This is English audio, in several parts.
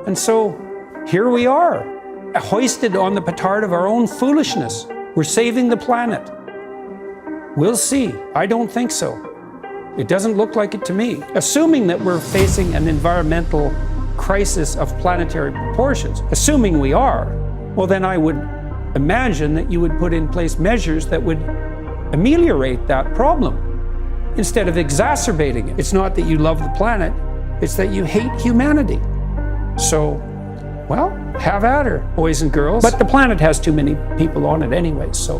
And so here we are, hoisted on the petard of our own foolishness. We're saving the planet. We'll see. I don't think so. It doesn't look like it to me. Assuming that we're facing an environmental crisis of planetary proportions, assuming we are, well, then I would imagine that you would put in place measures that would ameliorate that problem instead of exacerbating it. It's not that you love the planet, it's that you hate humanity. So, well, have at her, boys and girls. But the planet has too many people on it anyway, so,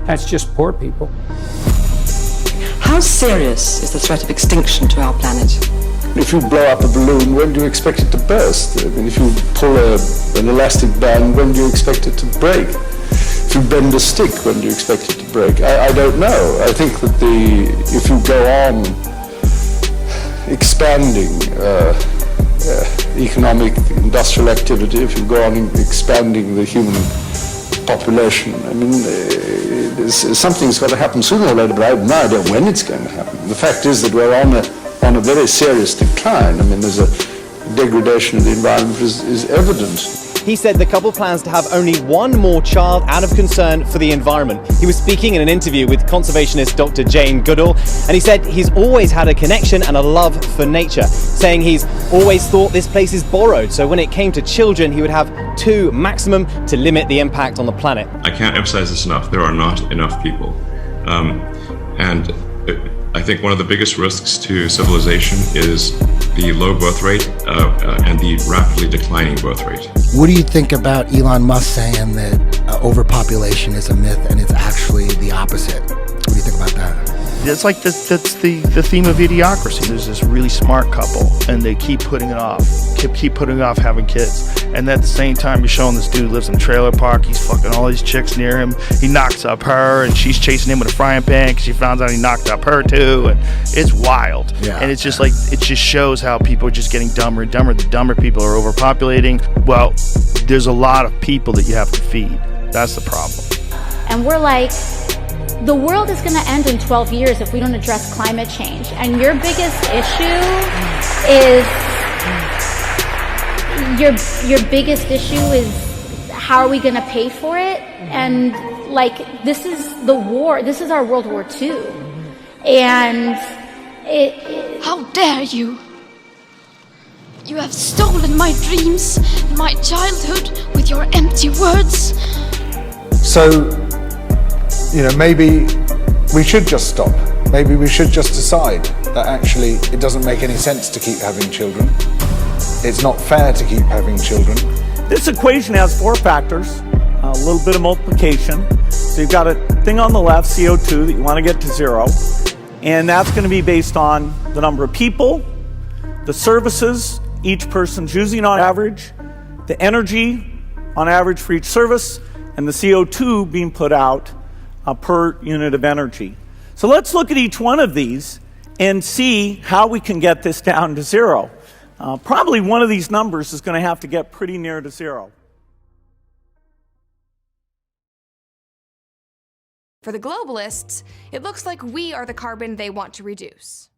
that's just poor people. How serious is the threat of extinction to our planet? If you blow up a balloon, when do you expect it to burst? I mean, if you pull an elastic band, when do you expect it to break? If you bend a stick, when do you expect it to break? I don't know. I think that if you go on expanding economic, industrial activity, if you go on expanding the human population, I mean, something's got to happen sooner or later, but I have no idea when it's going to happen. The fact is that we're on a very serious decline. I mean, there's a degradation of the environment is evident. He said the couple plans to have only one more child out of concern for the environment. He was speaking in an interview with conservationist Dr. Jane Goodall, and he said he's always had a connection and a love for nature, saying he's always thought this place is borrowed, so when it came to children, he would have 2 maximum to limit the impact on the planet. I can't emphasize this enough. There are not enough people. And I think one of the biggest risks to civilization is the low birth rate and the rapidly declining birth rate. What do you think about Elon Musk saying that overpopulation is a myth and it's actually the opposite? What do you think about that? It's like that's the theme of Idiocracy. There's this really smart couple, and they keep putting it off, keep putting off having kids. And at the same time, you're showing this dude lives in a trailer park. He's fucking all these chicks near him. He knocks up her, and she's chasing him with a frying pan because she found out he knocked up her too. And it's wild. Yeah. And it's just like, it just shows how people are just getting dumber and dumber. The dumber people are overpopulating. Well, there's a lot of people that you have to feed. That's the problem. And we're like, the world is going to end in 12 years if we don't address climate change. And your biggest issue is, your biggest issue is how are we going to pay for it? And like, this is the war. This is our World War II. And How dare you? You have stolen my dreams and my childhood with your empty words. So, maybe we should just stop. Maybe we should just decide that actually it doesn't make any sense to keep having children. It's not fair to keep having children. This equation has 4 factors, a little bit of multiplication. So you've got a thing on the left, CO2, that you want to get to 0. And that's going to be based on the number of people, the services each person's using on average, the energy on average for each service, and the CO2 being put out per unit of energy. So let's look at each one of these and see how we can get this down to 0. Probably one of these numbers is going to have to get pretty near to 0. For the globalists, it looks like we are the carbon they want to reduce.